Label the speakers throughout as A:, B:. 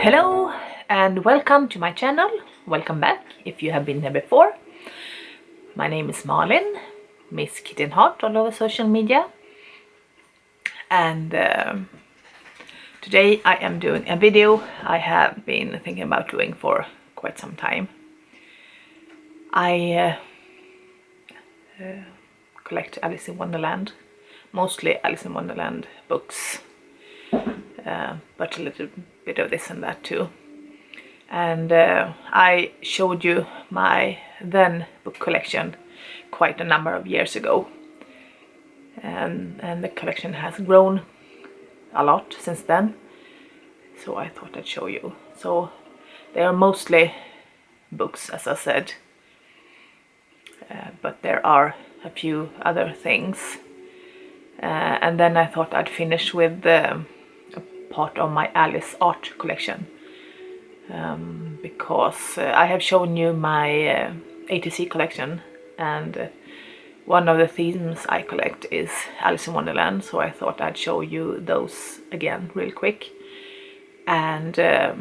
A: Hello and welcome to my channel. Welcome back if you have been here before. My name is Malin, Miss Kitten Heart all over social media, and today I am doing a video I have been thinking about doing for quite some time. I collect Alice in Wonderland, mostly Alice in Wonderland books, but a little bit of this and that too. And I showed you my then book collection quite a number of years ago, and the collection has grown a lot since then, so I thought I'd show you. So they are mostly books, as I said, but there are a few other things, and then I thought I'd finish with a part of my Alice art collection, because I have shown you my ATC collection, and one of the themes I collect is Alice in Wonderland, so I thought I'd show you those again real quick, and a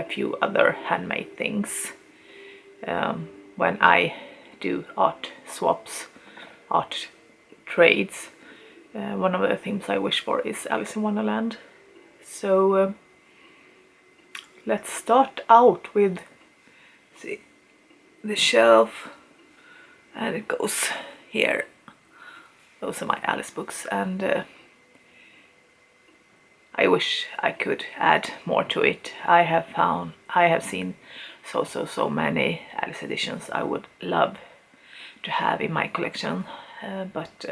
A: few other handmade things. When I do art swaps, art trades, one of the things I wish for is Alice in Wonderland. So let's start out with the shelf, and it goes here. Those are my Alice books, and I wish I could add more to it. I have seen so many Alice editions I would love to have in my collection, but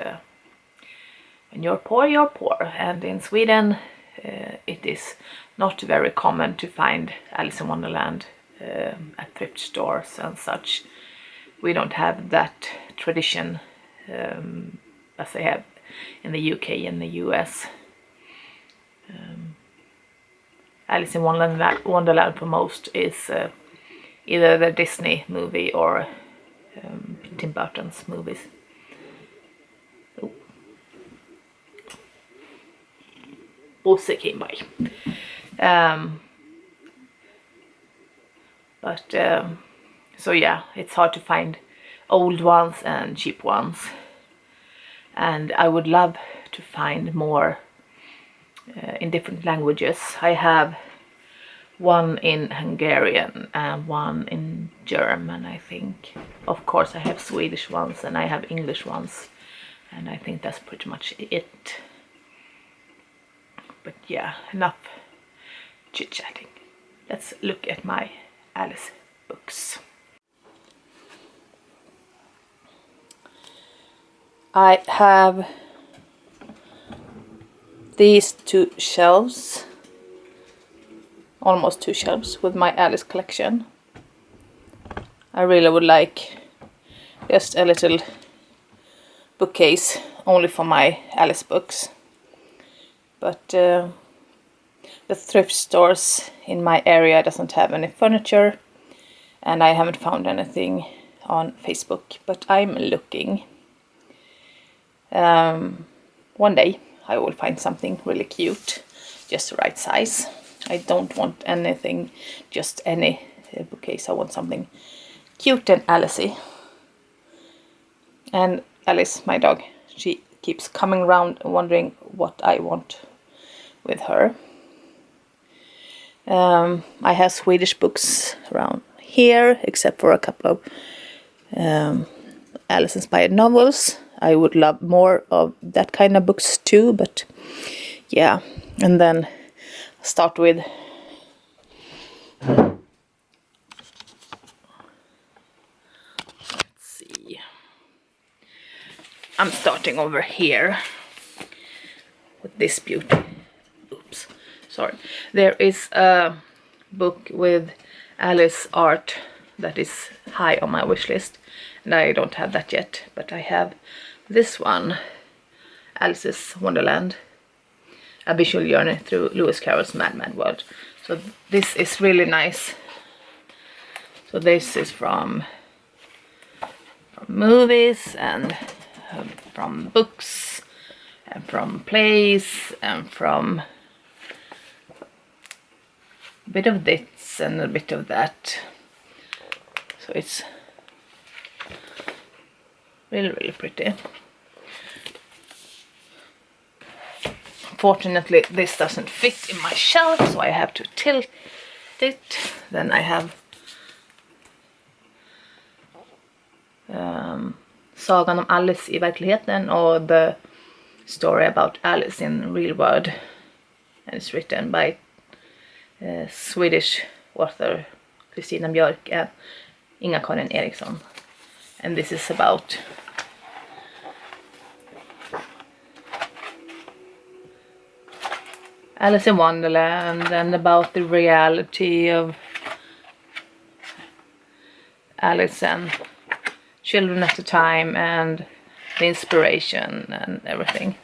A: when you're poor, and in Sweden it is not very common to find Alice in Wonderland at thrift stores and such. We don't have that tradition as they have in the UK and the US. Alice in Wonderland for most is either the Disney movie or Tim Burton's movies. Bosse came by. So yeah, it's hard to find old ones and cheap ones, and I would love to find more in different languages. I have one in Hungarian and one in German, I think. Of course I have Swedish ones and I have English ones, and I think that's pretty much it. But yeah, enough chit-chatting. Let's look at my Alice books. I have these two shelves, almost two shelves, with my Alice collection. I really would like just a little bookcase only for my Alice books, but the thrift stores in my area doesn't have any furniture, and I haven't found anything on Facebook, but I'm looking. One day I will find something really cute, just the right size. I don't want anything, just any bookcase. I want something cute and Alicey. And Alice, my dog, she keeps coming around wondering what I want with her. I have Swedish books around here, except for a couple of Alice inspired novels. I would love more of that kind of books too, but yeah. And then start with let's see. I'm starting over here with this beauty. Oops, sorry. There is a book with Alice art that is high on my wish list, and I don't have that yet, but I have this one, Alice's Wonderland, A Visual Journey Through Lewis Carroll's Mad World. So this is really nice. So this is from movies, and from books, and from plays, and from bit of this and a bit of that. So it's really pretty. Fortunately, this doesn't fit in my shelf, so I have to tilt it. Then I have Sagan om Alice i verkligheten, or the story about Alice in real world, and it's written by Swedish author Kristina Björk and Inga-Karin Eriksson, and this is about Alice in Wonderland and about the reality of Alice and children at the time and the inspiration and everything.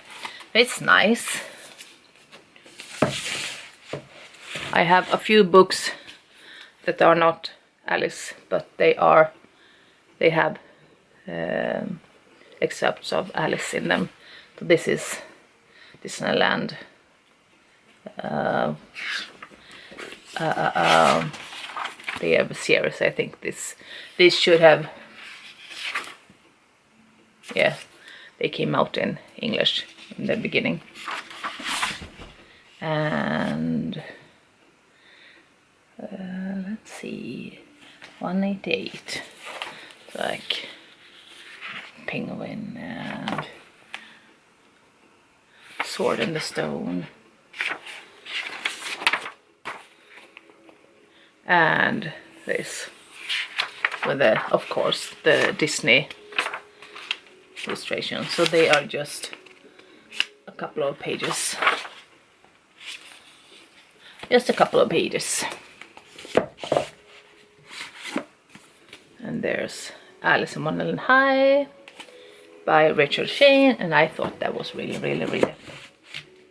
A: It's nice. I have a few books that are not Alice, but they have excerpts of Alice in them. So this is Disneyland. They have a series. I think this should have, yeah, they came out in English in the beginning. And let's see, 188, like Penguin and Sword in the Stone. And this with the, of course, the Disney illustrations. So they are just a couple of pages. Just a couple of pages. And there's Alice in Wonderland High by Rachel Shane, and I thought that was really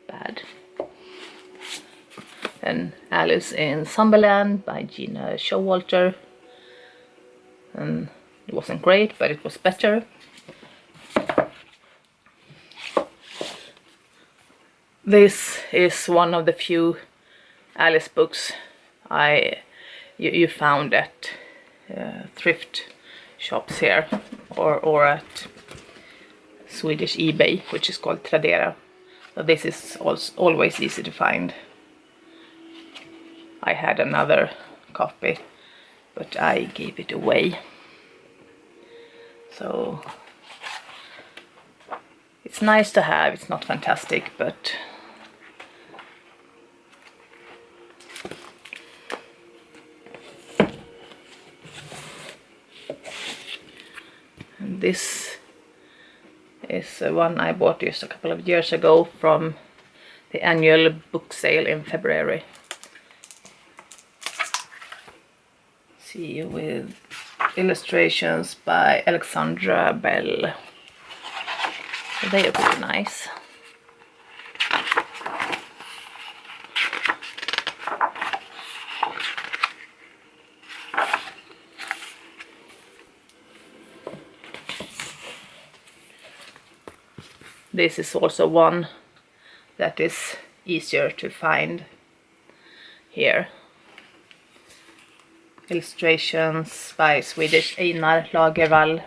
A: bad. And Alice in Summerland by Gina Showalter, and it wasn't great, but it was better. This is one of the few Alice books you found at thrift shops here, or at Swedish eBay, which is called Tradera. So this is always easy to find. I had another copy, but I gave it away. So it's nice to have. It's not fantastic, but and this is one I bought just a couple of years ago from the annual book sale in February. See, with illustrations by Alexandra Bell. So they are pretty nice. This is also one that is easier to find here. Illustrations by Swedish Einar Lagervall.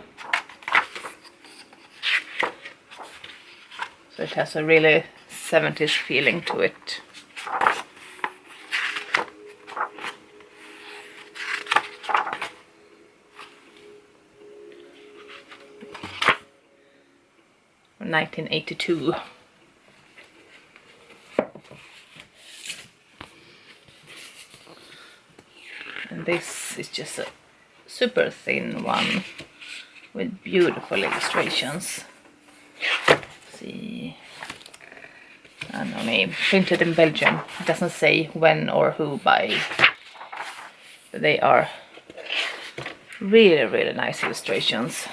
A: So it has a really 70s feeling to it. From 1982. And this is just a super thin one with beautiful illustrations. See, I don't know, printed in Belgium. It doesn't say when or who by. But they are really nice illustrations.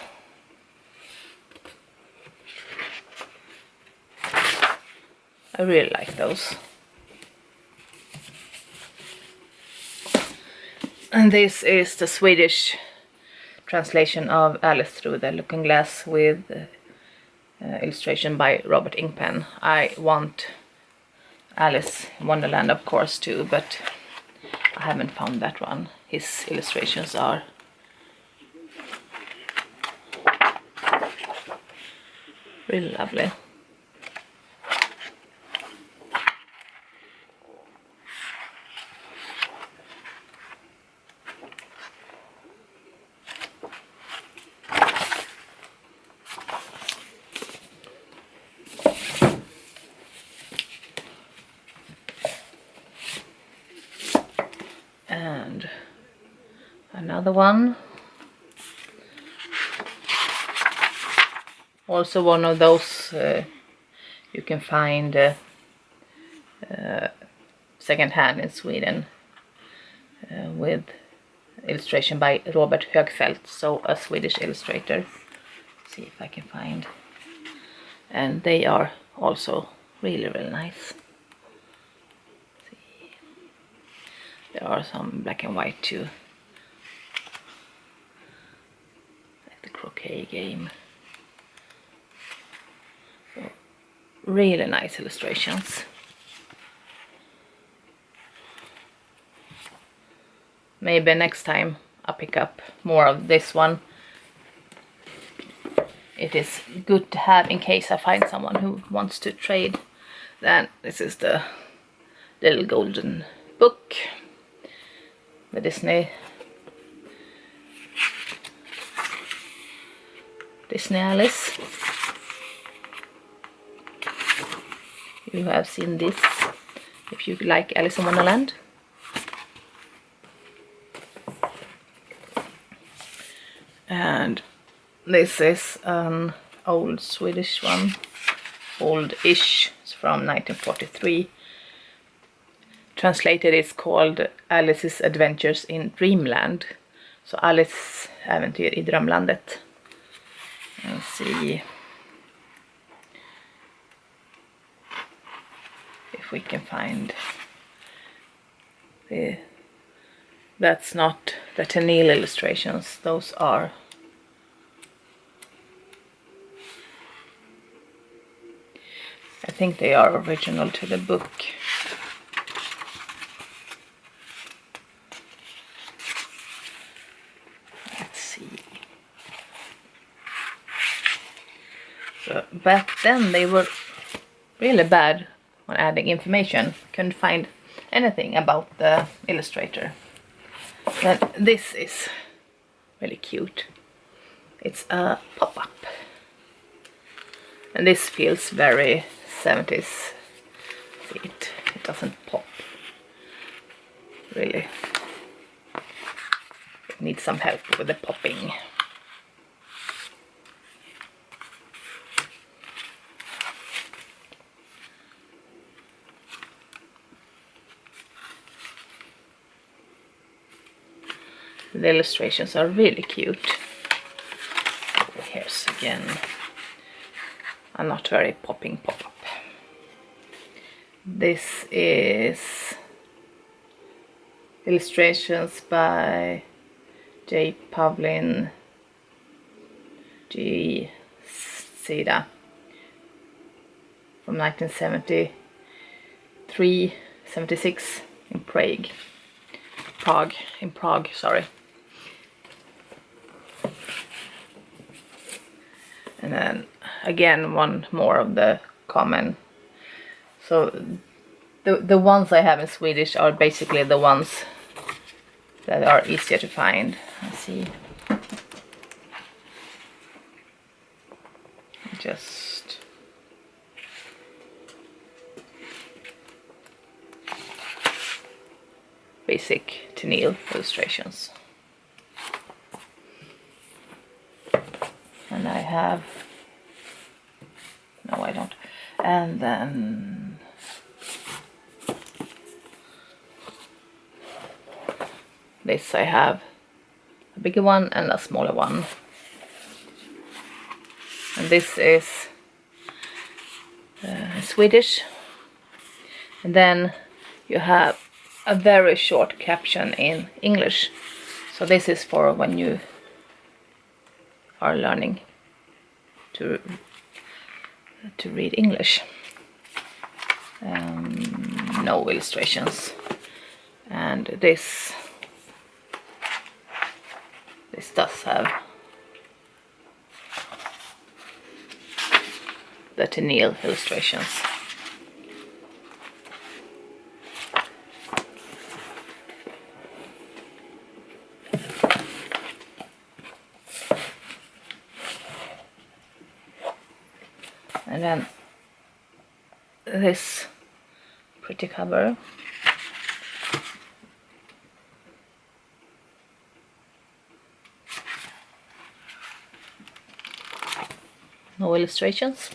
A: I really like those. And this is the Swedish translation of Alice Through the Looking Glass with illustration by Robert Ingpen. I want Alice in Wonderland, of course, too, but I haven't found that one. His illustrations are really lovely. And another one, also one of those you can find second hand in Sweden, with illustration by Robert Högfeldt, so a Swedish illustrator. Let's see if I can find, and they are also really nice. There are some black and white too, like the croquet game. So, really nice illustrations. Maybe next time I'll pick up more of this one. It is good to have in case I find someone who wants to trade. Then this is the little golden book. The Disney Alice. You have seen this if you like Alice in Wonderland. And this is an old Swedish one, old-ish, it's from 1943. Translated, it's called Alice's Adventures in Dreamland. So Alice äventyr i drömlandet. Let's see if we can find the... That's not the Tenniel illustrations, those are I think they are original to the book. Let's see. So back then they were really bad on adding information. Couldn't find anything about the illustrator. But this is really cute. It's a pop-up. And this feels very 70s. See, it doesn't pop. Really. It needs some help with the popping. The illustrations are really cute. Oh, here's again a not very popping pop-up. This is illustrations by J. Pavlin G. Seda from 1976 in Prague, sorry. And then again one more of the common. So the ones I have in Swedish are basically the ones that are easier to find. Let's see. Just basic Tenniel illustrations. And I have, no I don't, and then this I have a bigger one and a smaller one, and this is Swedish, and then you have a very short caption in English, so this is for when you are learning to read English. No illustrations. And this does have the chenille illustrations. And then this pretty cover. No illustrations.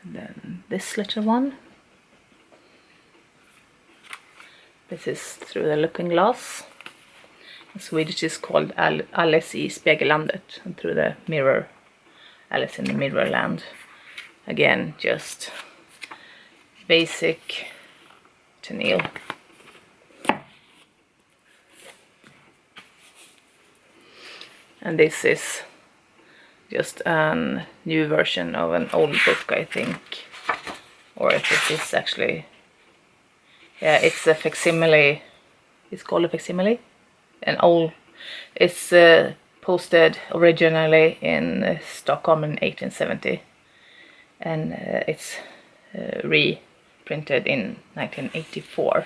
A: And then this little one. This is Through the Looking Glass. In Swedish is called Alice i Spegellandet, and Through the Mirror, Alice in the Mirrorland. Again, just basic chenille. And this is just a new version of an old book, I think. Or if it is actually... yeah, it's a facsimile. It's called a facsimile. An old... it's posted originally in Stockholm in 1870. And it's reprinted in 1984.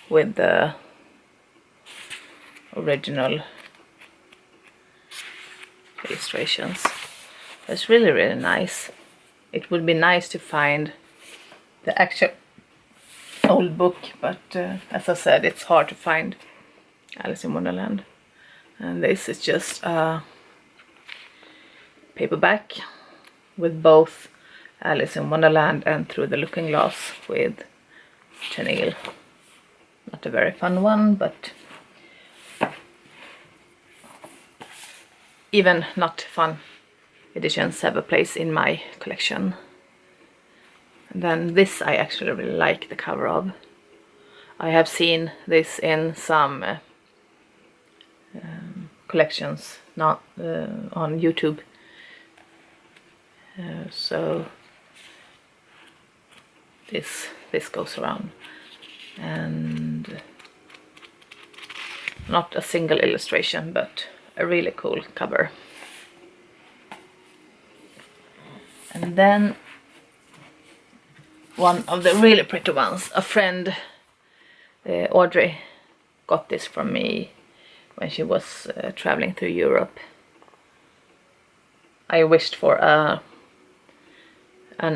A: With the original illustrations. It's really, really nice. It would be nice to find the actual old book, but as I said, it's hard to find Alice in Wonderland. And this is just a paperback with both Alice in Wonderland and Through the Looking Glass with chenille. Not a very fun one, but even not fun editions have a place in my collection. And then this I actually really like the cover of. I have seen this in some collections, not on YouTube. So this goes around, and not a single illustration, but a really cool cover. And then one of the really pretty ones, a friend, Audrey, got this from me when she was traveling through Europe. I wished for an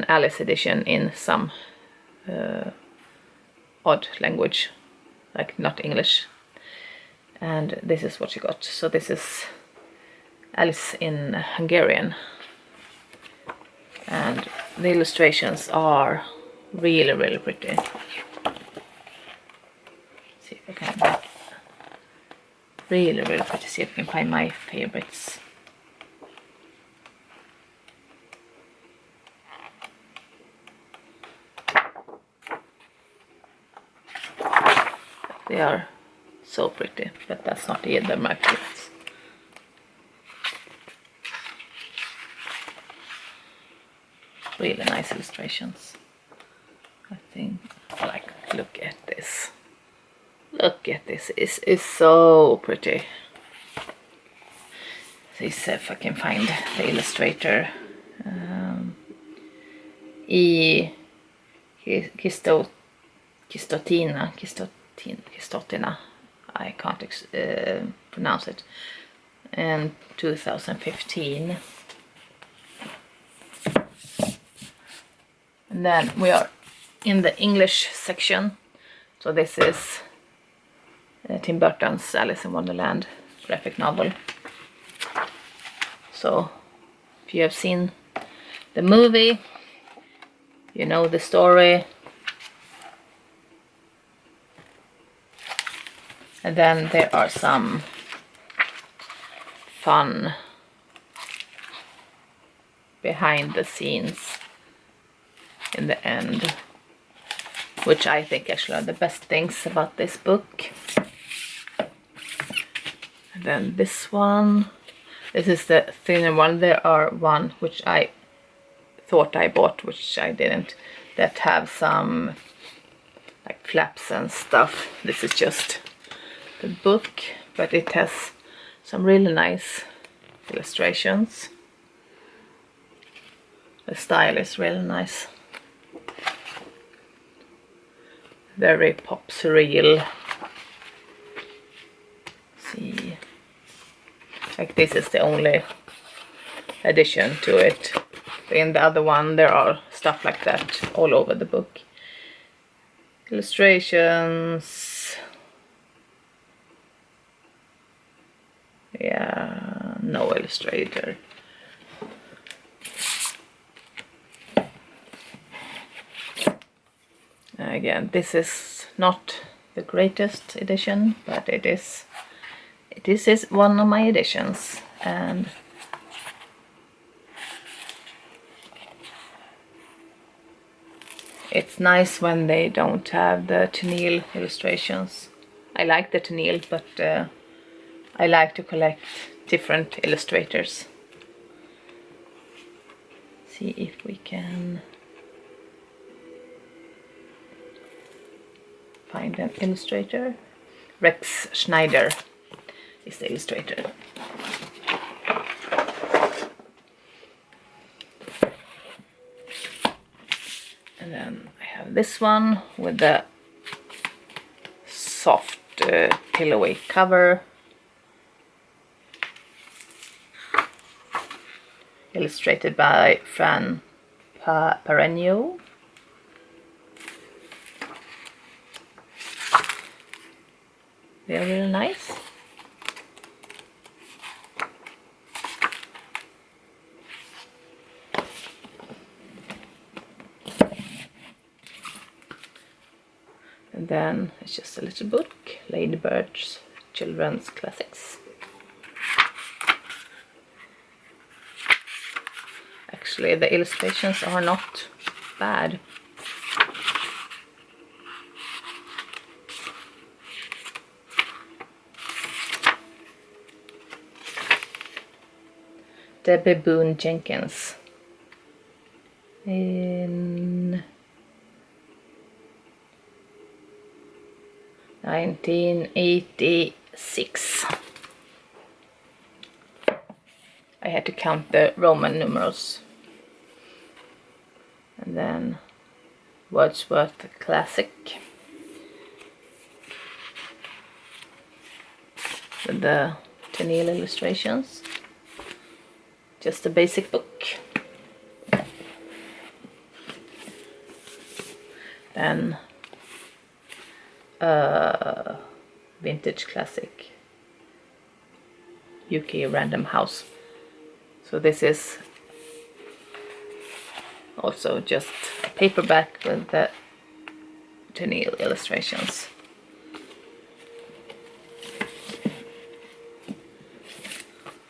A: Alice edition in some odd language, like not English. And this is what she got. So this is Alice in Hungarian. And the illustrations are really, really pretty. Let's see if I can... really, really pretty. See if I can find my favorites. They are so pretty, but that's not either my favorites. Really nice illustrations, I think. Like, look at this. Look at this. It is so pretty. See if I can find the illustrator. Kistotina. I can't pronounce it. In 2015. And then we are in the English section. So this is Tim Burton's Alice in Wonderland graphic novel. So if you have seen the movie, you know the story. And then there are some fun behind the scenes in the end, which I think actually are the best things about this book. And then this one, This is the thinner one. There are one which I thought I bought, which I didn't, that have some like flaps and stuff. This is just the book, but it has some really nice illustrations. The style is really nice. Very pop surreal. See, like this is the only addition to it. In the other one there are stuff like that all over the book. Illustrations. Yeah, no illustrator. Again, this is not the greatest edition, but it is one of my editions, and it's nice when they don't have the chenille illustrations. I like the chenille, but I like to collect different illustrators. See if we can find an illustrator. Rex Schneider is the illustrator. And then I have this one with the soft pillowy cover. Illustrated by Fran Parenio. They're really nice. And then it's just a little book, Ladybird's Children's Classics. Actually, the illustrations are not bad. Debbie Boone Jenkins in 1986. I had to count the Roman numerals. And then Wordsworth Classic with the chenille illustrations. Just a basic book. Then vintage classic UK Random House. So this is also just a paperback with the chenille illustrations.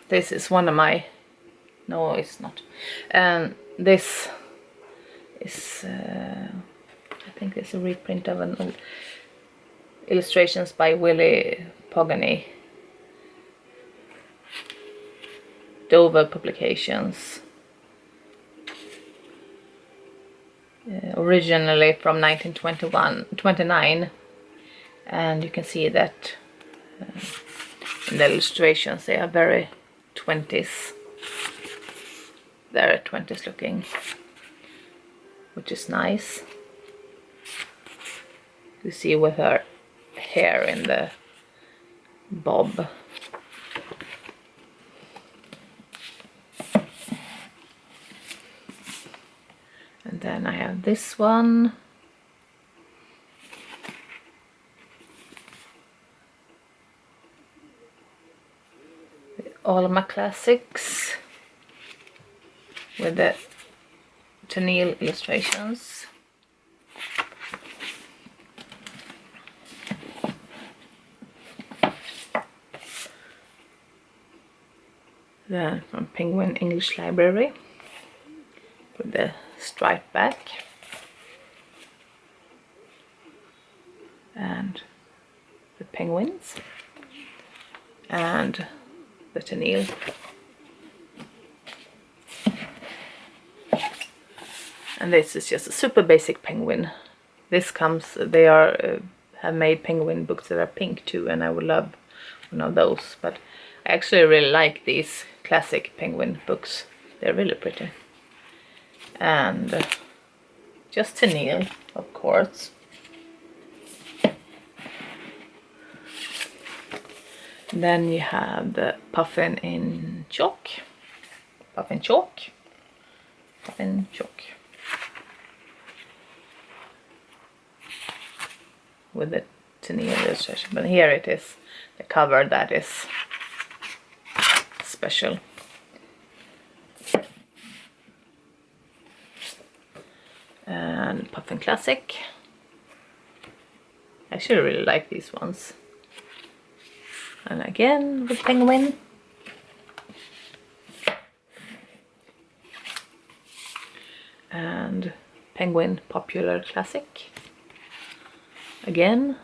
A: This is one of my... No, it's not. And this is, I think it's a reprint of an old illustrations by Willie Pogany. Dover Publications. Originally from 1929, and you can see that in the illustrations they are very 20s. They're 20s looking, which is nice. You see with her hair in the bob. And then I have this one. All of my classics with the chenille illustrations. Then from Penguin English Library with the striped back and the penguins and the chenille And this is just a super basic penguin. This comes, they are handmade penguin books that are pink too, and I would love one of those. But I actually really like these classic penguin books. They're really pretty. And just Tennille, of course. Then you have the Puffin in chalk. Puffin chalk. Puffin chalk. With the Tennille illustration. But here it is, the cover that is special. And Puffin Classic. I actually really like these ones. And again with penguin. And Penguin Popular Classic. Again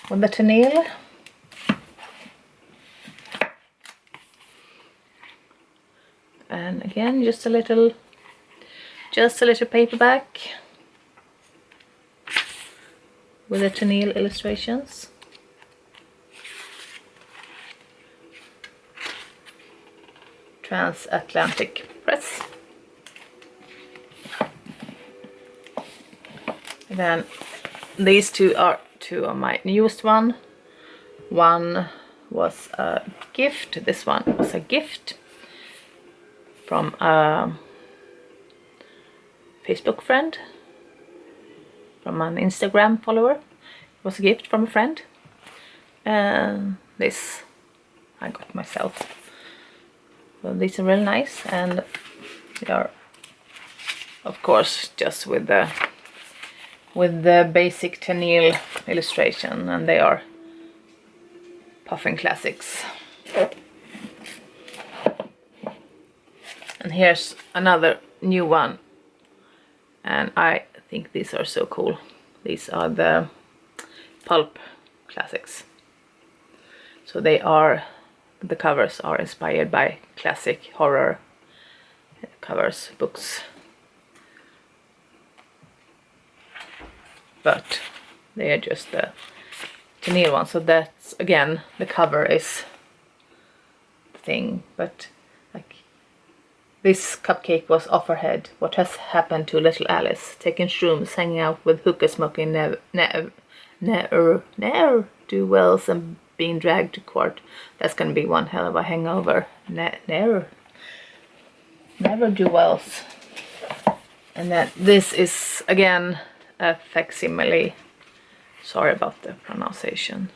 A: with the Tennille. And again just a little paperback with the Tennille illustrations. Transatlantic Press. And then these two are two of my newest one. One was a gift. This one was a gift from a Facebook friend, from an Instagram follower. It was a gift from a friend. And this I got myself. So these are really nice, and they are, of course, just with the basic Tennille illustration, and they are Puffin Classics. And here's another new one, and I think these are so cool. These are the Pulp Classics. So they are, the covers are inspired by classic horror covers, books. But they are just the Tennille one. So that's, again, the cover is the thing. But like, this cupcake was off her head. What has happened to little Alice? Taking shrooms, hanging out with hookah, smoking ne'er-do-wells and being dragged to court. That's gonna be one hell of a hangover. Ne'er-do-wells. And then this is again a facsimile. Sorry about the pronunciation.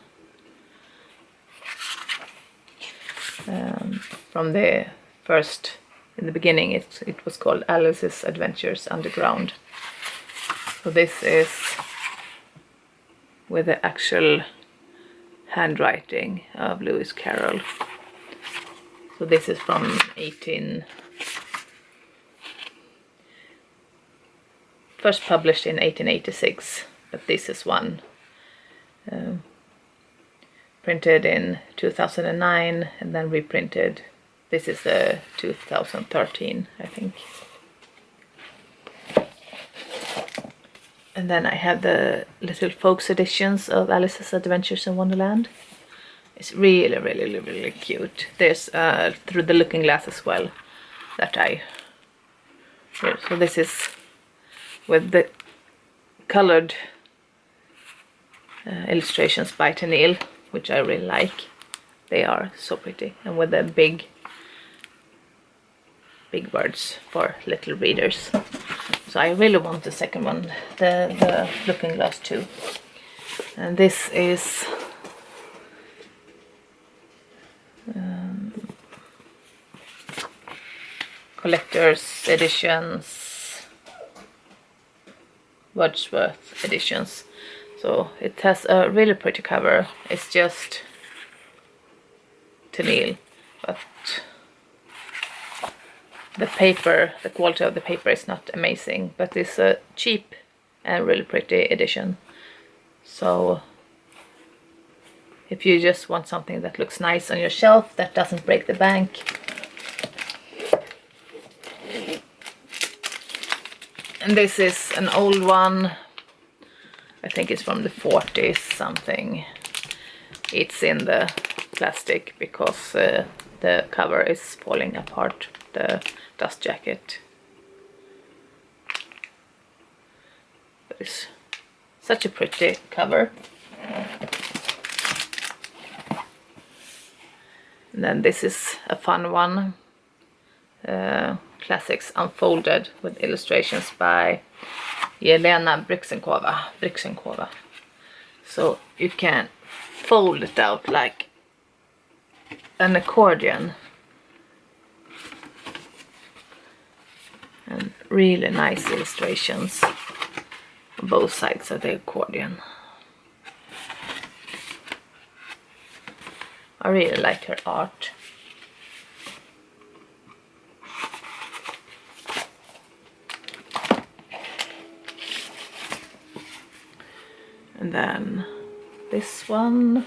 A: From the first, in the beginning, it was called Alice's Adventures Underground. So this is with the actual handwriting of Lewis Carroll. So this is from first published in 1886, but this is one printed in 2009 and then reprinted. This is 2013, I think. And then I have the little folks editions of Alice's Adventures in Wonderland. It's really, really, really cute. There's Through the Looking Glass as well that I... So this is with the colored illustrations by Tennille, which I really like. They are so pretty, and with the big words for little readers. So I really want the second one, the Looking Glass too. And this is collector's editions, Wordsworth editions. So it has a really pretty cover. It's just Tennille, but the paper, the quality of the paper is not amazing, but it's a cheap and really pretty edition. So if you just want something that looks nice on your shelf, that doesn't break the bank, And this is an old one. I think it's from the 40s something. It's in the plastic because the cover is falling apart, the dust jacket. But it's such a pretty cover. And then this is a fun one. Classics Unfolded with illustrations by Jelena Brixenkova. So you can fold it out like an accordion. And really nice illustrations on both sides of the accordion. I really like her art. And then this one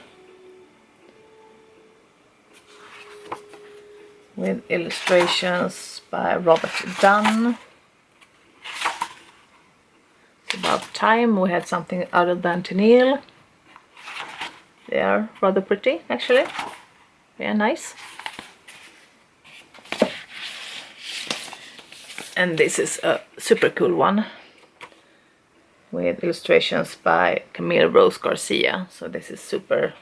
A: with illustrations by Robert Dunn. It's about time we had something other than Tennille. They are rather pretty, actually. Very nice. And this is a super cool one with illustrations by Camille Rose Garcia. So this is super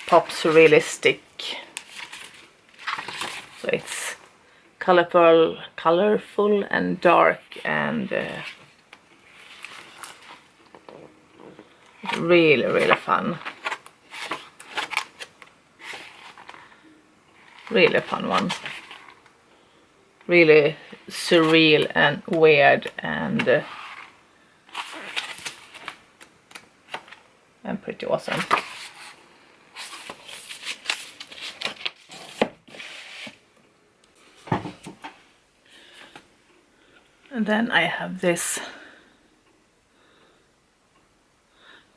A: pop surrealistic. So it's colorful and dark, and really fun. Really fun one. Really surreal and weird and pretty awesome. And then I have this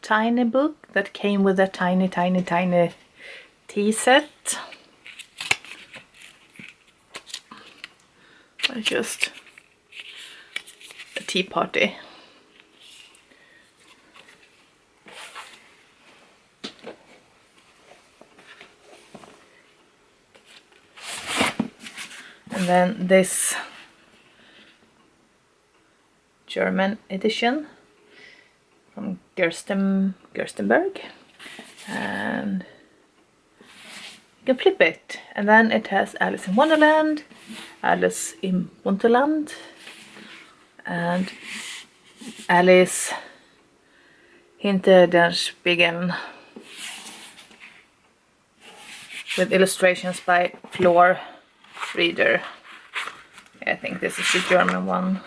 A: tiny book that came with a tiny tea set. Just a tea party. And then this German edition from Gerstenberg, and you can flip it, and then it has Alice in Wonderland, Alice in Wonderland, and Alice hinter den Spiegeln with illustrations by Floor Reader. I think this is the German one.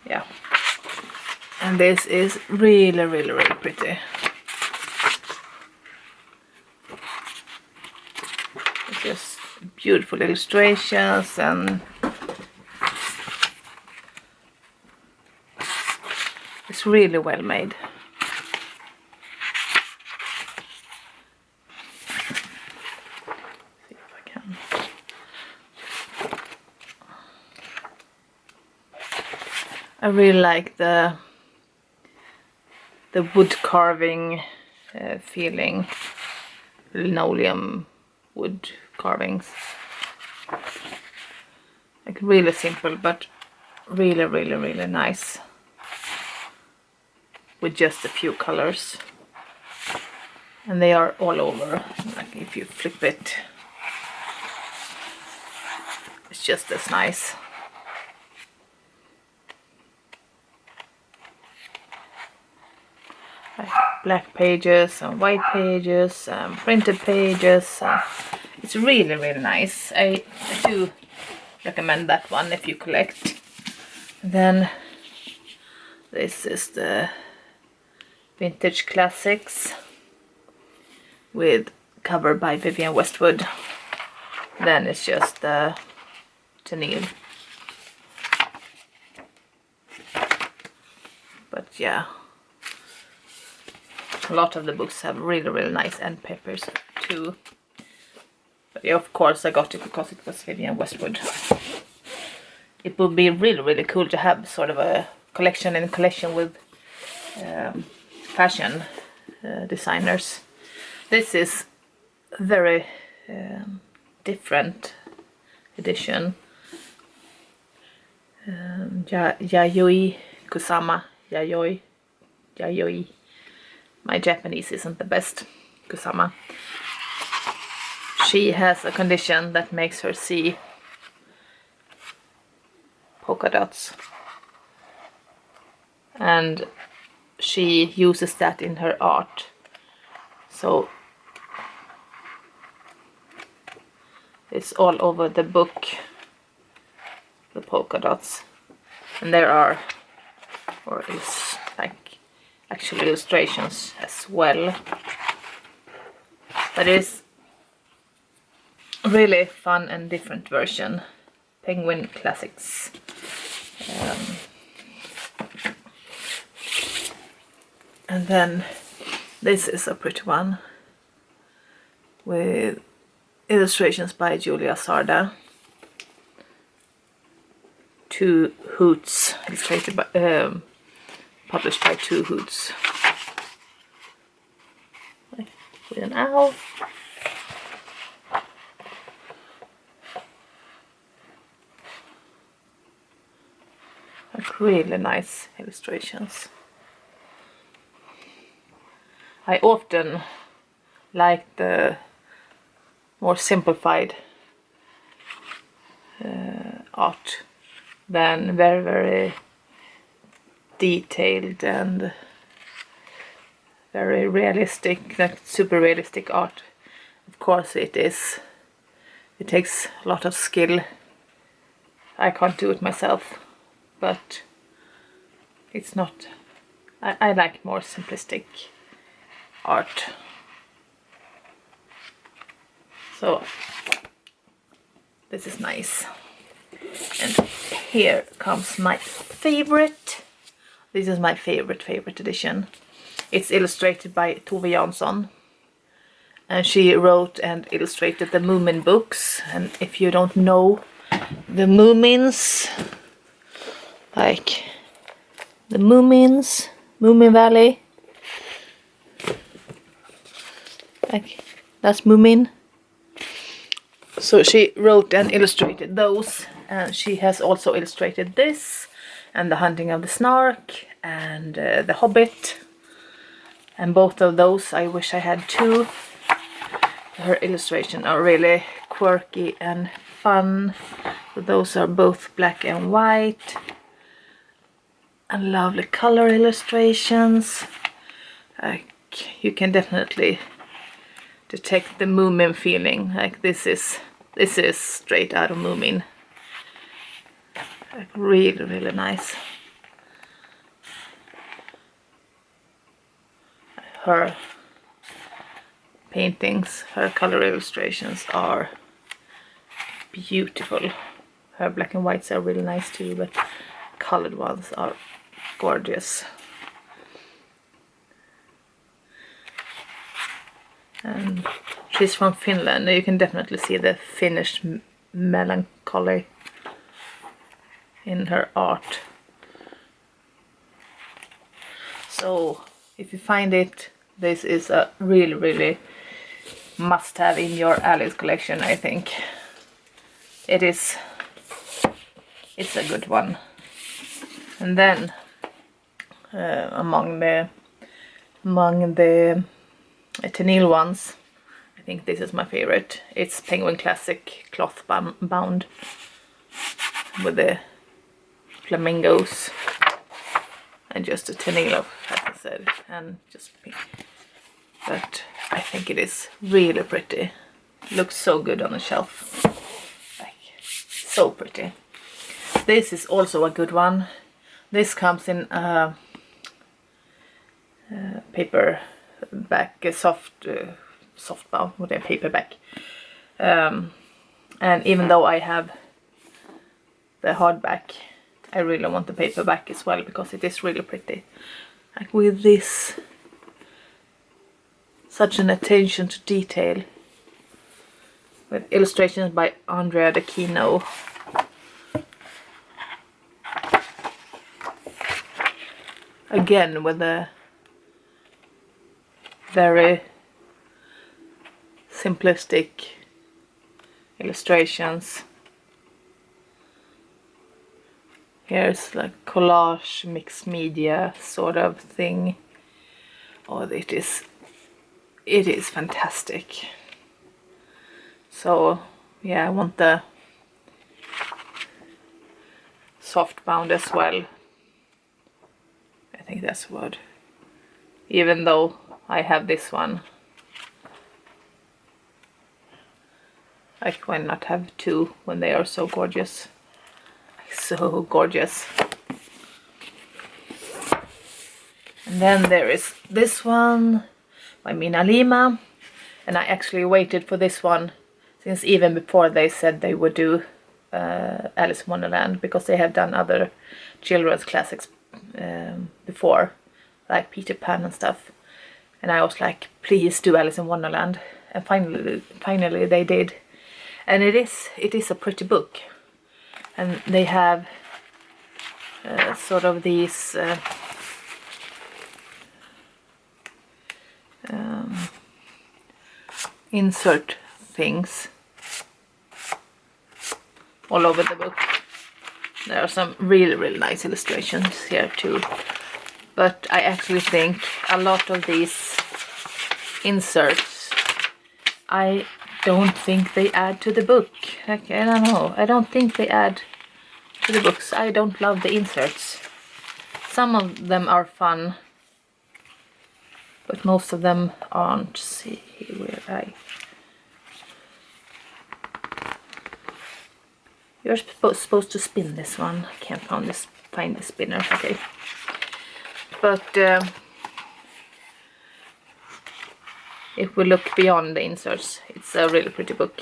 A: Yeah. And this is really pretty. It's just beautiful illustrations, and it's really well made. See if I can. I really like the wood carving feeling, linoleum wood carvings. Like really simple, but really nice, with just a few colors, and they are all over. Like if you flip it, it's just as nice. Like black pages and white pages and printed pages. It's really nice. I do recommend that one if you collect. Then this is the Vintage Classics with cover by Vivienne Westwood. Then it's just the Tennille. But yeah, a lot of the books have really nice end papers too. But yeah, of course I got it because it was Vivienne Westwood. it would be really cool to have sort of a collection in collection with fashion designers. This is a very different edition. Yayoi Kusama. Yayoi. My Japanese isn't the best. Kusama. She has a condition that makes her see polka dots, and she uses that in her art. So it's all over the book, the polka dots, and there are, or is like actual illustrations as well. But it's really fun and different version. Penguin Classics. And then this is a pretty one with illustrations by Julia Sarda. Two Hoots, illustrated by, published by Two Hoots. With an owl. Like really nice illustrations. I often like the more simplified art than very detailed and very realistic, like super realistic art. Of course it is. It takes a lot of skill. I can't do it myself, but it's not. I like more simplistic art. So this is nice. And here comes my favorite. This is my favorite edition. It's illustrated by Tove Jansson, and she wrote and illustrated the Moomin books. And if you don't know the Moomins, like the Moomins, Moomin Valley, like that's Moomin. So she wrote and illustrated those, and she has also illustrated this, and The Hunting of the Snark, and The Hobbit, and both of those I wish I had too. Her illustrations are really quirky and fun. So those are both black and white, and lovely color illustrations. You can definitely detect the Moomin feeling. Like this is straight out of Moomin. Like really nice. Her paintings, her color illustrations are beautiful. Her black and whites are really nice too, but colored ones are gorgeous. And she's from Finland. You can definitely see the Finnish melancholy in her art. So if you find it, this is a really must have in your Alice collection, I think. It's a good one. And then among the Tenille ones, I think this is my favorite. It's Penguin Classic cloth bound with the flamingos and just a Tenille, as I said, and just pink. But I think it is really pretty. Looks so good on the shelf. Like, so pretty. This is also a good one. This comes in a paperback, a soft bound with a paperback. And even though I have the hardback, I really want the paperback as well, because it is really pretty. Like with this, such an attention to detail, with illustrations by Andrea D'Aquino. again with the very simplistic illustrations. Here's like collage, mixed media sort of thing. Oh, it is fantastic. So yeah, I want the soft bound as well. I think that's the word. Even though I have this one, why not have two when they are so gorgeous? So gorgeous. And then there is this one by Mina Lima, and I actually waited for this one since even before they said they would do Alice in Wonderland, because they have done other children's classics before, like Peter Pan and stuff, and I was like, please do Alice in Wonderland, and finally they did. And it is a pretty book, and they have sort of these insert things all over the book. There are some really nice illustrations here too, but I actually think a lot of these inserts, I don't think they add to the book. Like, I don't know, I don't think they add to the books. I don't love the inserts. Some of them are fun, but most of them aren't. See where you're supposed to spin this one. I can't find the spinner. Okay, but if we look beyond the inserts, it's a really pretty book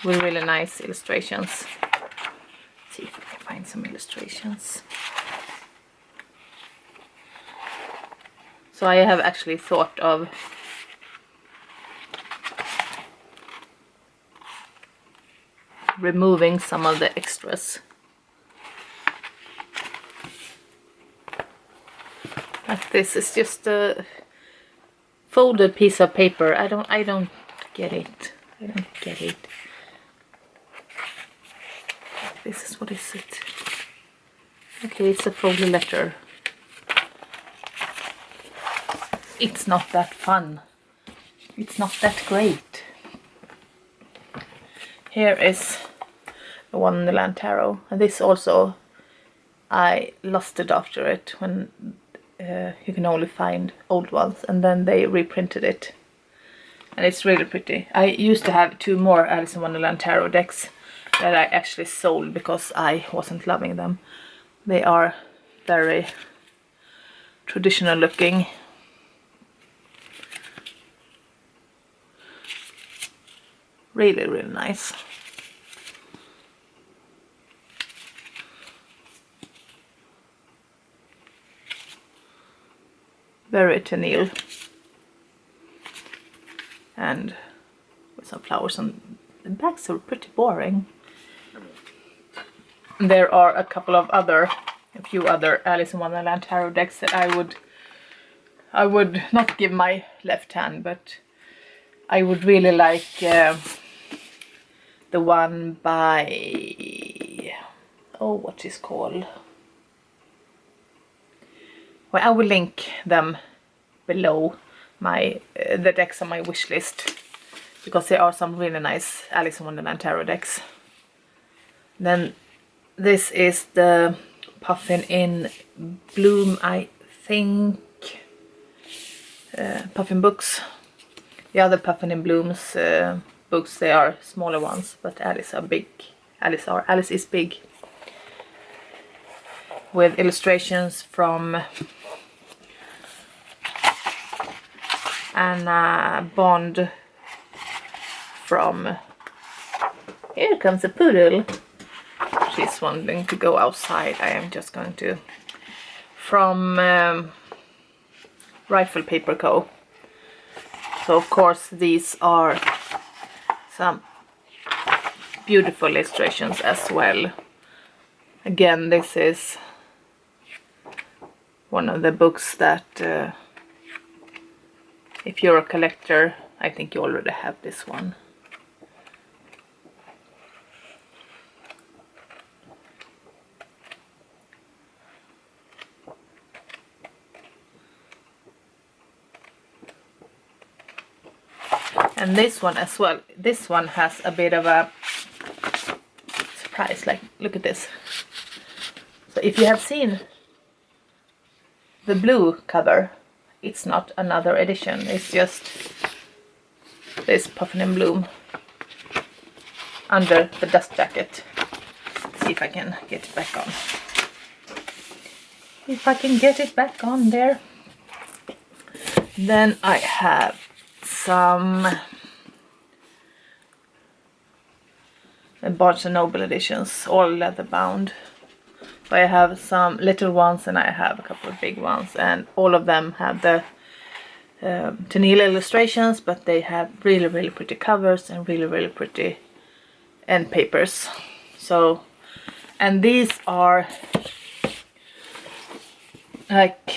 A: with really nice illustrations. Let's see if I can find some illustrations. So I have actually thought of removing some of the extras. Like this is just a folded piece of paper. I don't get it. I don't get it. This is, what is it? Okay, it's a folded letter. It's not that fun. It's not that great. Here is the Wonderland Tarot, and this also, I lusted after it when you can only find old ones, and then they reprinted it, and it's really pretty. I used to have two more Alice in Wonderland Tarot decks that I actually sold because I wasn't loving them. They are very traditional looking. Really nice. Very tennille. And with some flowers, and the backs are pretty boring. There are a few other Alice in Wonderland Tarot decks that I would not give my left hand, but I would really like the one by, oh, what is called? Well, I will link them below the decks on my wish list, because there are some really nice Alice in Wonderland Tarot decks. Then this is the Puffin in Bloom, I think, Puffin books. The other Puffin in Bloom's books, they are smaller ones, but Alice are big. Alice is big. With illustrations from Anna Bond. From, here comes a poodle. She's wanting to go outside. I am just going to, from Rifle Paper Co. So of course these are some beautiful illustrations as well. Again, this is one of the books that if you're a collector, I think you already have this one. And this one as well. This one has a bit of a surprise. Like, look at this. So if you have seen the blue cover, it's not another edition. It's just this Puffin and Bloom under the dust jacket. Let's see if I can get it back on. If I can get it back on there. Then I have some Barnes & Noble editions, all leather bound. So I have some little ones and I have a couple of big ones, and all of them have the Tennille illustrations, but they have really pretty covers and really pretty end papers. So, and these are like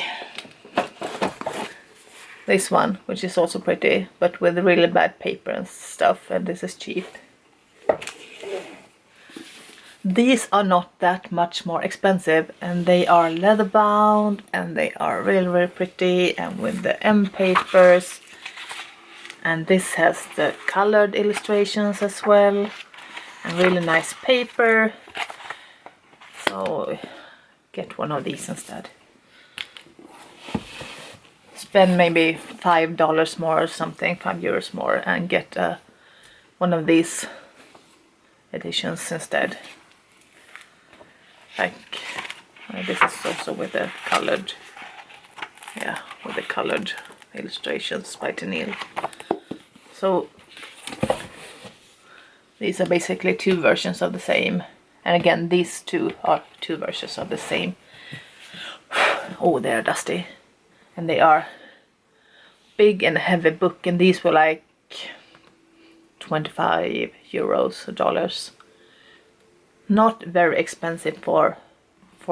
A: this one, which is also pretty, but with really bad paper and stuff, and this is cheap. These are not that much more expensive, and they are leather bound, and they are really pretty, and with the end papers. And this has the colored illustrations as well, and really nice paper. So get one of these instead. Spend maybe $5 more or something, €5 more, and get one of these editions instead. Like this is also with the colored, yeah, with the colored illustrations by Tennille. So these are basically two versions of the same, and again these two are two versions of the same. Oh, they're dusty, and they are big and heavy book, and these were like €25 or dollars. Not very expensive for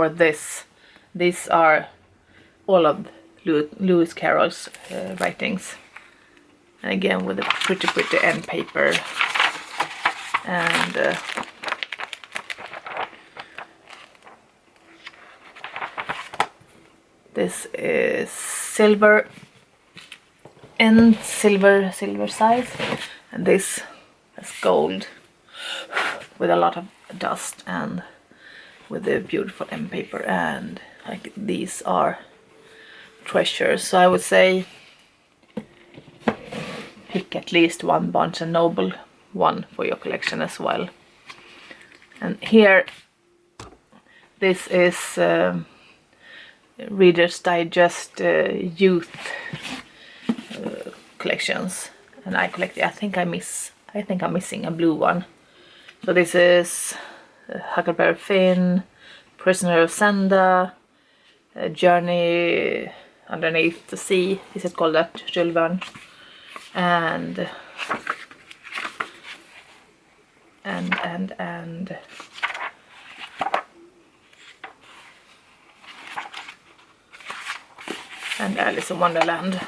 A: this. These are all of Lewis Carroll's writings, and again with a pretty end paper. And this is silver and silver size, and this is gold with a lot of dust and with the beautiful end paper, and like these are treasures. So I would say pick at least one Barnes & Noble one for your collection as well. And here, this is Reader's Digest youth collections, and I collected. I think I'm missing a blue one. So this is Huckleberry Finn, Prisoner of Sanda, Journey Underneath the Sea. Is it called that? Jules Verne. And Alice in Wonderland.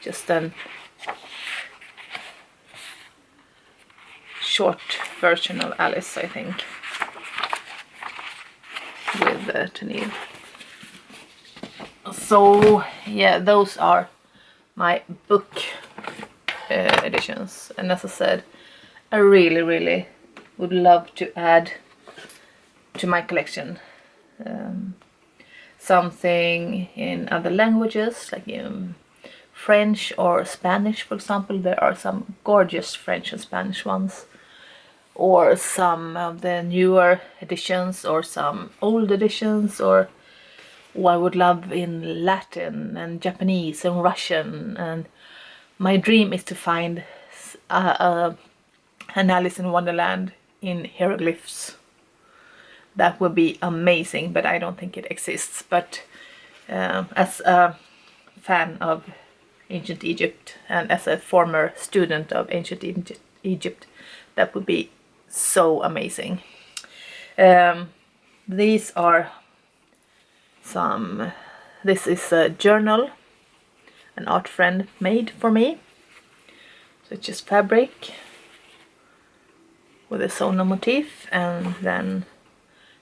A: Just a short version of Alice, I think, with Tennille. So yeah, those are my book editions, and as I said, I really would love to add to my collection something in other languages, like in French or Spanish, for example. There are some gorgeous French and Spanish ones, or some of the newer editions, or some old editions, or I would love in Latin and Japanese and Russian. And my dream is to find an Alice in Wonderland in hieroglyphs. That would be amazing, but I don't think it exists. But as a fan of ancient Egypt and as a former student of ancient Egypt, that would be so amazing. These are some, this is a journal an art friend made for me. So it's just fabric with a sewn motif and then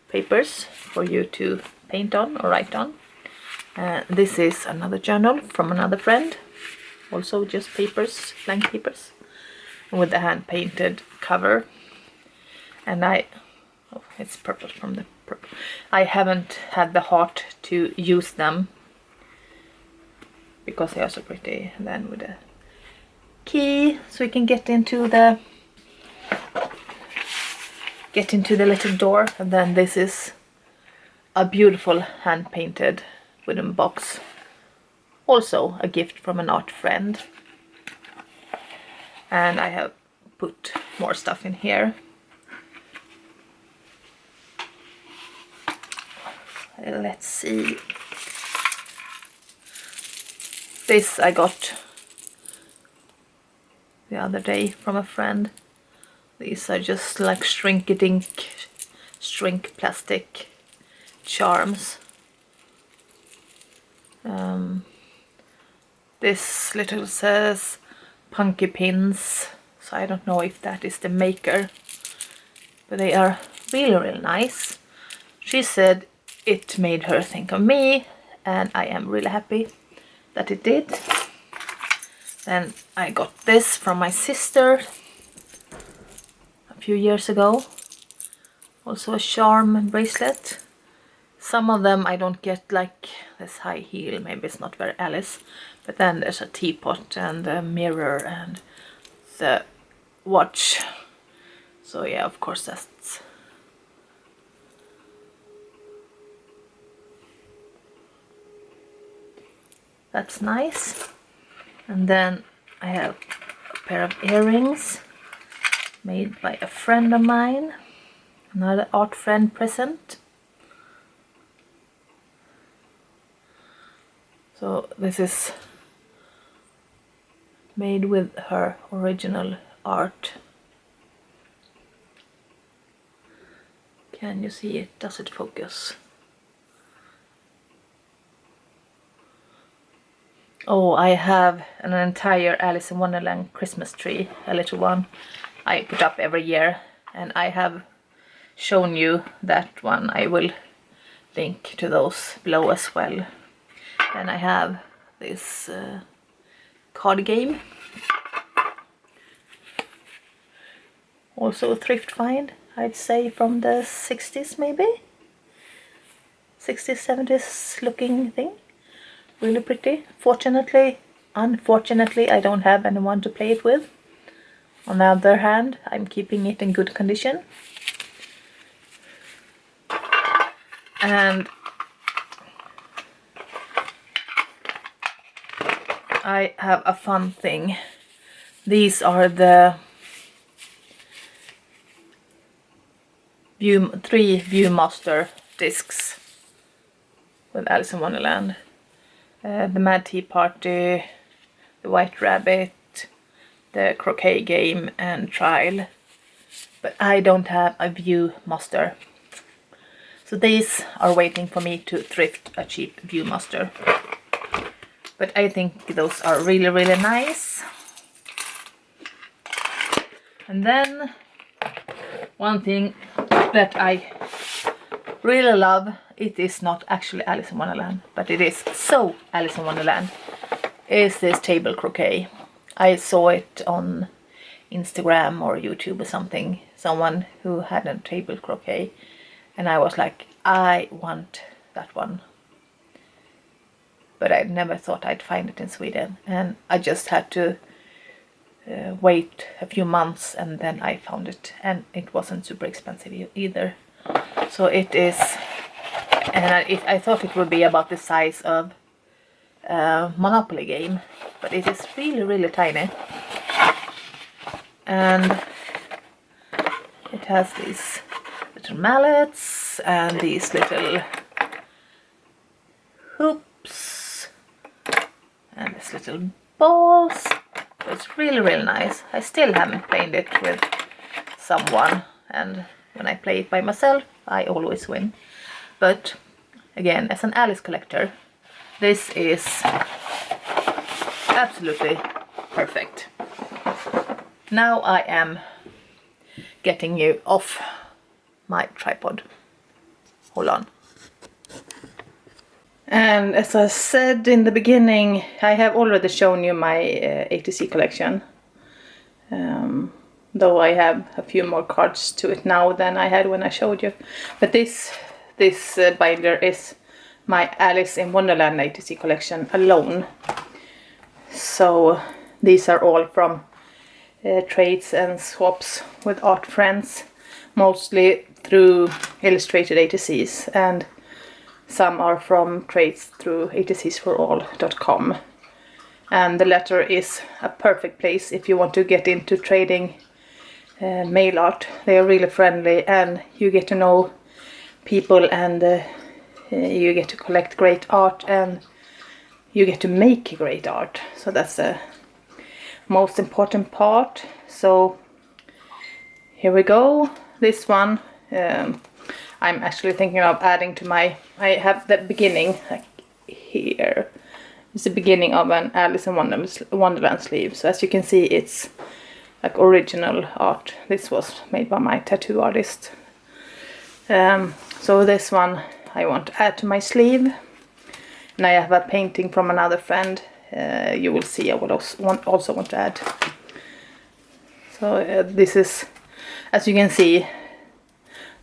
A: papers for you to paint on or write on. This is another journal from another friend, also just papers, blank papers, with the hand painted cover. And oh, it's purple from the purple. I haven't had the heart to use them because they are so pretty. And then with a key so we can get into the little door. And then this is a beautiful hand painted wooden box, also a gift from an art friend. And I have put more stuff in here. Let's see. This I got the other day from a friend. These are just like shrink-a-dink, shrink plastic charms. This little says punky pins, so I don't know if that is the maker, but they are really nice. She said it made her think of me, and I am really happy that it did. Then I got this from my sister a few years ago, also a charm bracelet. Some of them I don't get, like this high heel, maybe it's not very Alice, but then there's a teapot and a mirror and the watch. So yeah, of course that's nice. And then I have a pair of earrings made by a friend of mine, another art friend present. So this is made with her original art. Can you see it? Does it focus? Oh, I have an entire Alice in Wonderland Christmas tree, a little one I put up every year, and I have shown you that one. I will link to those below as well. And I have this card game, also a thrift find, I'd say from the 60s maybe, 60s, 70s looking thing. Really pretty. Unfortunately, I don't have anyone to play it with. On the other hand, I'm keeping it in good condition. And I have a fun thing. These are the 3 Viewmaster discs with Alice in Wonderland. The Mad Tea Party, the White Rabbit, the Croquet Game and Trial. But I don't have a Viewmaster. So these are waiting for me to thrift a cheap Viewmaster. But I think those are really nice. And then one thing that I really love, it is not actually Alice in Wonderland, but it is so Alice in Wonderland, is this table croquet. I saw it on Instagram or YouTube or something, someone who had a table croquet, and I was like, I want that one. But I never thought I'd find it in Sweden, and I just had to wait a few months, and then I found it, and it wasn't super expensive either. So it is, and I thought it would be about the size of a Monopoly game, but it is really tiny. And it has these little mallets and these little hoops and these little balls. So it's really nice. I still haven't played it with someone, and when I play it by myself I always win. But again, as an Alice collector, this is absolutely perfect. Now I am getting you off my tripod. Hold on. And as I said in the beginning, I have already shown you my ATC collection. Though I have a few more cards to it now than I had when I showed you. But this binder is my Alice in Wonderland ATC collection alone. So these are all from trades and swaps with art friends, mostly through illustrated ATCs, and some are from trades through atcsforall.com. And the latter is a perfect place if you want to get into trading mail art. They are really friendly and you get to know people, and you get to collect great art and you get to make great art. So that's the most important part. So here we go. This one I'm actually thinking of adding to my, I have the beginning like here. It's the beginning of an Alice in Wonderland sleeve. So as you can see, it's like original art. This was made by my tattoo artist. So this one I want to add to my sleeve. And I have a painting from another friend. You will see I will also want to add. So this is, as you can see,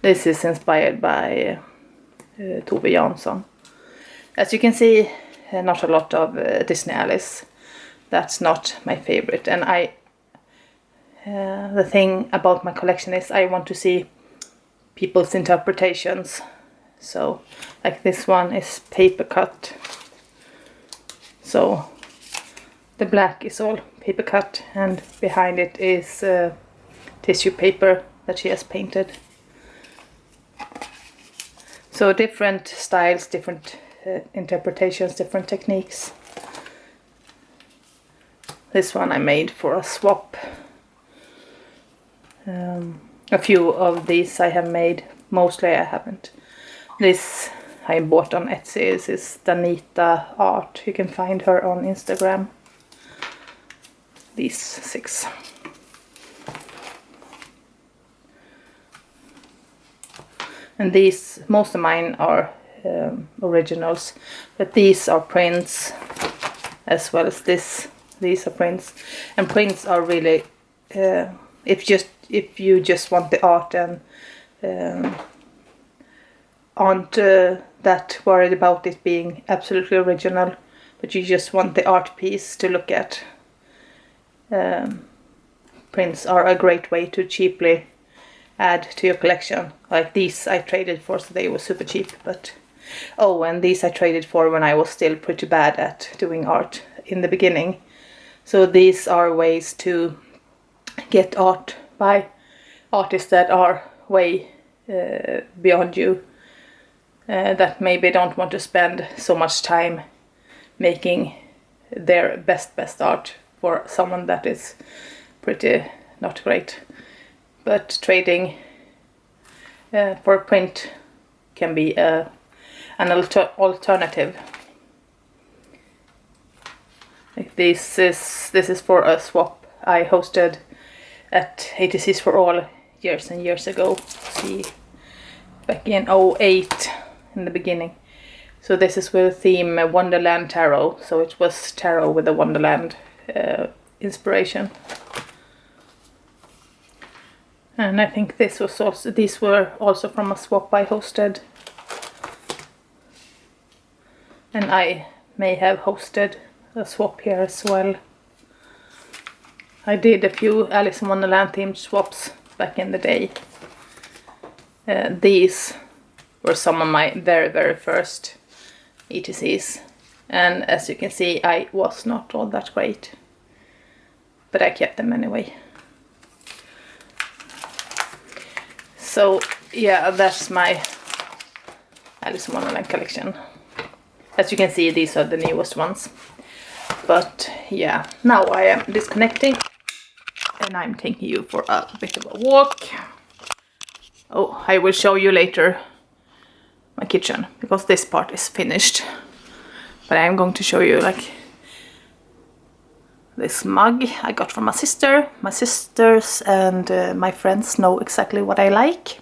A: this is inspired by Tove Jansson. As you can see, not a lot of Disney Alice. That's not my favorite. And the thing about my collection is I want to see people's interpretations. So like this one is paper cut. So the black is all paper cut, and behind it is tissue paper that she has painted. So different styles, different interpretations, different techniques. This one I made for a swap. A few of these I have made, mostly I haven't. This I bought on Etsy. This is Danita Art. You can find her on Instagram. These 6. And these, most of mine are originals, but these are prints as well as this. These are prints, and prints are really if you just want the art and aren't that worried about it being absolutely original, but you just want the art piece to look at. Prints are a great way to cheaply add to your collection. Like these I traded for, so they were super cheap. But oh, and these I traded for when I was still pretty bad at doing art in the beginning. So these are ways to get art by artists that are way beyond you, that maybe don't want to spend so much time making their best art for someone that is pretty not great. But trading for print can be an alternative. Like this is for a swap I hosted at ATCs for All years and years ago. See, back in 2008 in the beginning. So this is with the theme Wonderland Tarot. So it was tarot with a Wonderland inspiration. And I think this was also, these were also from a swap I hosted. And I may have hosted a swap here as well. I did a few Alice in Wonderland themed swaps back in the day. These were some of my very first ETCs. And as you can see, I was not all that great. But I kept them anyway. So yeah, that's my Alice in Wonderland collection. As you can see, these are the newest ones. But yeah, now I am disconnecting and I'm taking you for a bit of a walk. Oh, I will show you later my kitchen, because this part is finished. But I'm going to show you like this mug I got from my sister. My sisters and my friends know exactly what I like.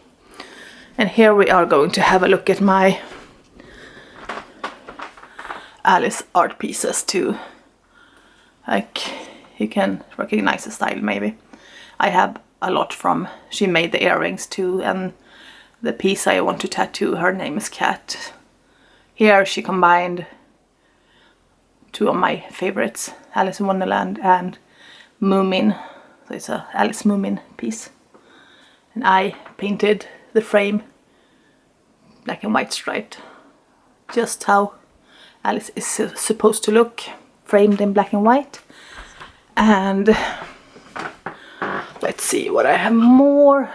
A: And here we are going to have a look at my Alice art pieces too. Like, you can recognize the style maybe. I have a lot from, she made the earrings too, and the piece I want to tattoo, her name is Cat. Here she combined two of my favorites, Alice in Wonderland and Moomin. So it's a Alice Moomin piece. And I painted the frame black and white striped, just how Alice is supposed to look, framed in black and white. And let's see what I have more.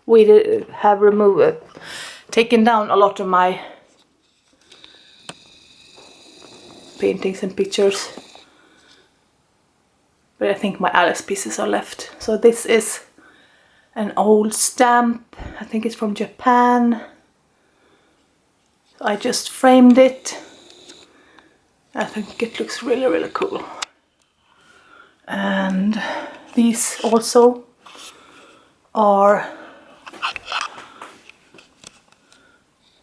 A: We have removed, taken down a lot of my paintings and pictures, but I think my Alice pieces are left. So this is an old stamp, I think it's from Japan. I just framed it. I think it looks really, really cool. And these also are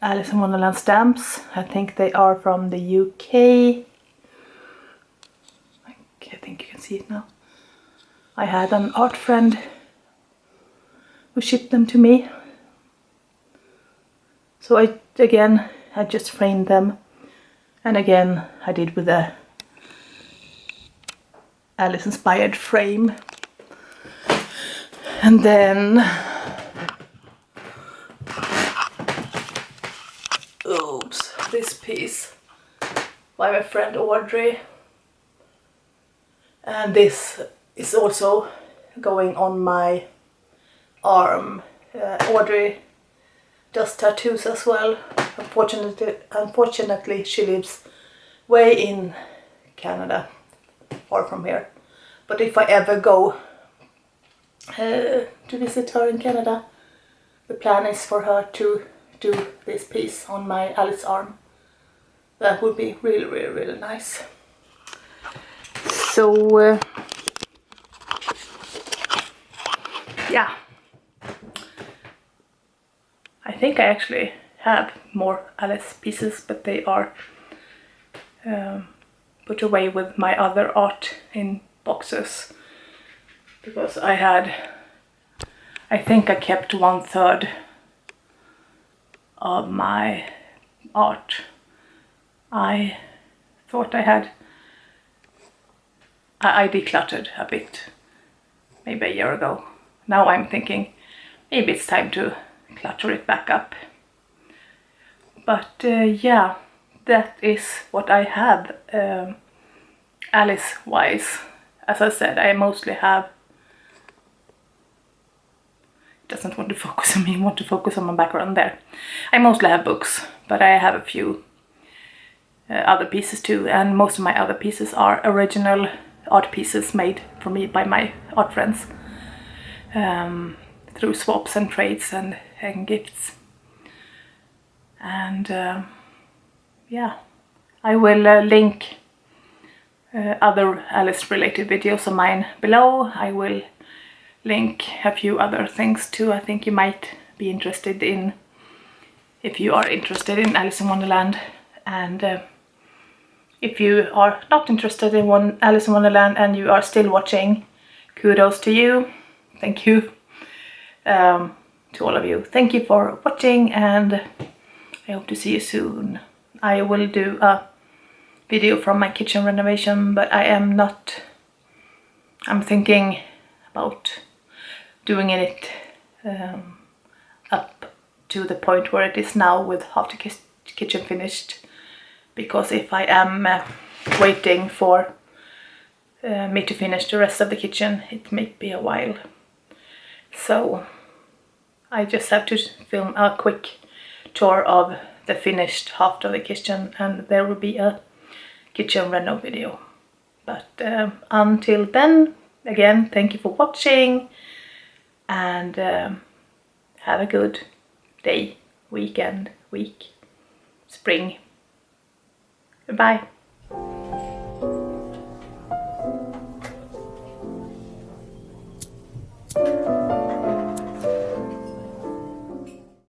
A: Alice in Wonderland stamps. I think they are from the UK. I think you can see it now. I had an art friend who shipped them to me. So I just framed them. And again, I did with a Alice inspired frame. And then, oops, this piece by my friend Audrey. And this is also going on my arm. Audrey does tattoos as well. Unfortunately, she lives way in Canada, far from here. But if I ever go to visit her in Canada, the plan is for her to do this piece on my Alice arm. That would be really, really, really nice. So yeah, I think I actually have more Alice pieces, but they are put away with my other art in boxes, because I think I kept 1/3 of my art. I thought I decluttered a bit maybe a year ago. Now I'm thinking maybe it's time to clutter it back up. But yeah, that is what I have Alice wise. As I said, I mostly have, doesn't want to focus on me, want to focus on my background there. I mostly have books, but I have a few other pieces too, and most of my other pieces are original art pieces made for me by my art friends through swaps and trades and gifts. And yeah, I will link other Alice related videos of mine below. I will link a few other things too. I think you might be interested in, if you are interested in Alice in Wonderland. And if you are not interested in Alice in Wonderland and you are still watching, kudos to you. Thank you to all of you. Thank you for watching, and I hope to see you soon. I will do a video from my kitchen renovation, but I'm thinking about doing it up to the point where it is now, with half the kitchen finished. Because if I am waiting for me to finish the rest of the kitchen, it may be a while. So I just have to film a quick tour of the finished half of the kitchen, and there will be a kitchen reno video. But until then, again, thank you for watching, and have a good day, weekend, week, spring. Goodbye.